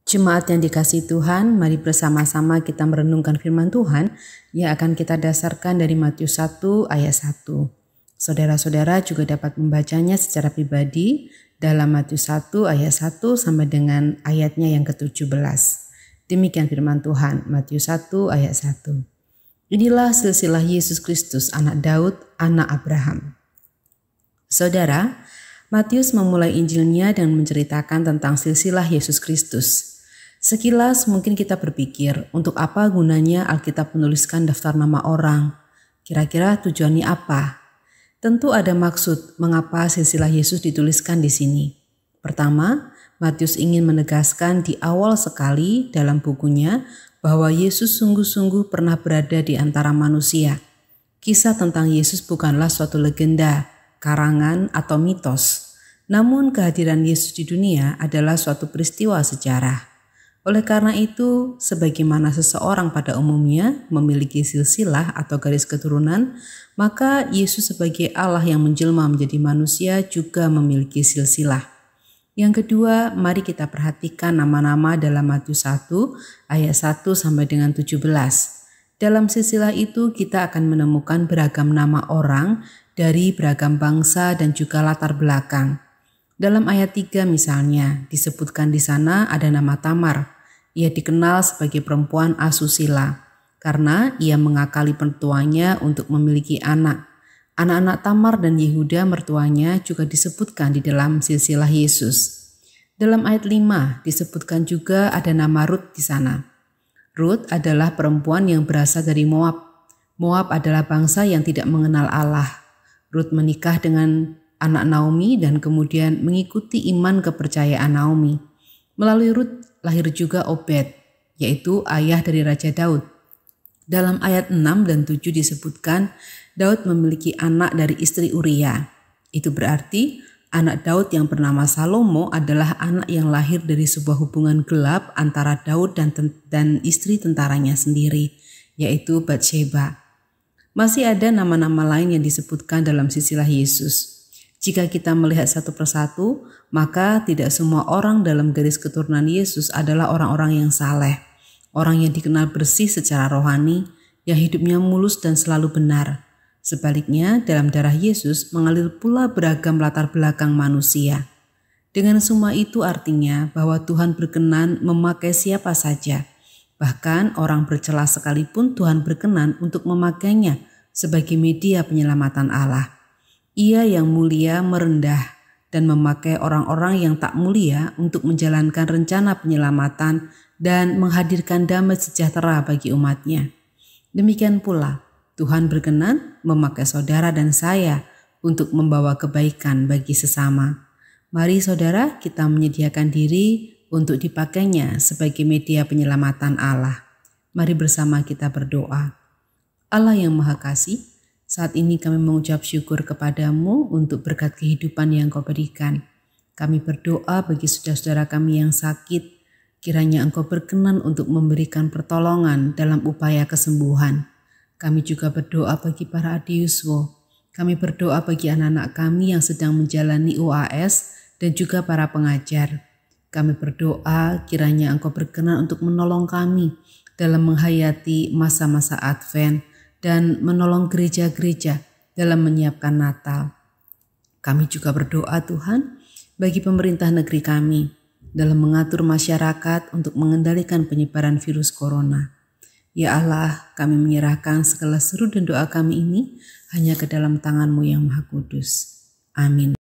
Jemaat yang dikasihi Tuhan, mari bersama-sama kita merenungkan firman Tuhan yang akan kita dasarkan dari Matius 1 ayat 1. Saudara-saudara juga dapat membacanya secara pribadi dalam Matius 1 ayat 1 sampai dengan ayatnya yang ke-17. Demikian firman Tuhan, Matius 1 ayat 1. Inilah silsilah Yesus Kristus, anak Daud, anak Abraham. Saudara, Matius memulai Injilnya dan menceritakan tentang silsilah Yesus Kristus. Sekilas mungkin kita berpikir, untuk apa gunanya Alkitab menuliskan daftar nama orang? Kira-kira tujuannya apa? Tentu ada maksud mengapa silsilah Yesus dituliskan di sini. Pertama, Matius ingin menegaskan di awal sekali dalam bukunya bahwa Yesus sungguh-sungguh pernah berada di antara manusia. Kisah tentang Yesus bukanlah suatu legenda, karangan, atau mitos. Namun kehadiran Yesus di dunia adalah suatu peristiwa sejarah. Oleh karena itu, sebagaimana seseorang pada umumnya memiliki silsilah atau garis keturunan, maka Yesus sebagai Allah yang menjelma menjadi manusia juga memiliki silsilah. Yang kedua, mari kita perhatikan nama-nama dalam Matius 1 ayat 1 sampai dengan 17. Dalam silsilah itu kita akan menemukan beragam nama orang dari beragam bangsa dan juga latar belakang. Dalam ayat 3 misalnya, disebutkan di sana ada nama Tamar. Ia dikenal sebagai perempuan asusila karena ia mengakali mertuanya untuk memiliki anak. Anak-anak Tamar dan Yehuda mertuanya juga disebutkan di dalam silsilah Yesus. Dalam ayat 5 disebutkan juga ada nama Rut di sana. Rut adalah perempuan yang berasal dari Moab. Moab adalah bangsa yang tidak mengenal Allah. Rut menikah dengan anak Naomi dan kemudian mengikuti iman kepercayaan Naomi. Melalui Rut lahir juga Obed, yaitu ayah dari Raja Daud. Dalam ayat 6 dan 7 disebutkan Daud memiliki anak dari istri Uria. Itu berarti anak Daud yang bernama Salomo adalah anak yang lahir dari sebuah hubungan gelap antara Daud dan istri tentaranya sendiri, yaitu Batsheba. Masih ada nama-nama lain yang disebutkan dalam silsilah Yesus. Jika kita melihat satu persatu, maka tidak semua orang dalam garis keturunan Yesus adalah orang-orang yang saleh, orang yang dikenal bersih secara rohani, yang hidupnya mulus dan selalu benar. Sebaliknya, dalam darah Yesus mengalir pula beragam latar belakang manusia. Dengan semua itu artinya bahwa Tuhan berkenan memakai siapa saja. Bahkan orang bercela sekalipun Tuhan berkenan untuk memakainya sebagai media penyelamatan Allah. Ia yang mulia merendah dan memakai orang-orang yang tak mulia untuk menjalankan rencana penyelamatan dan menghadirkan damai sejahtera bagi umatnya. Demikian pula, Tuhan berkenan memakai saudara dan saya untuk membawa kebaikan bagi sesama. Mari saudara, kita menyediakan diri untuk dipakainya sebagai media penyelamatan Allah. Mari bersama kita berdoa. Allah yang Maha Kasih, saat ini kami mengucap syukur kepadamu untuk berkat kehidupan yang Kau berikan. Kami berdoa bagi saudara-saudara kami yang sakit, kiranya Engkau berkenan untuk memberikan pertolongan dalam upaya kesembuhan. Kami juga berdoa bagi para adiuswo. Kami berdoa bagi anak-anak kami yang sedang menjalani UAS dan juga para pengajar. Kami berdoa kiranya Engkau berkenan untuk menolong kami dalam menghayati masa-masa Advent dan menolong gereja-gereja dalam menyiapkan Natal. Kami juga berdoa Tuhan bagi pemerintah negeri kami dalam mengatur masyarakat untuk mengendalikan penyebaran virus corona. Ya Allah, kami menyerahkan segala seru dan doa kami ini hanya ke dalam tangan-Mu yang Maha Kudus. Amin.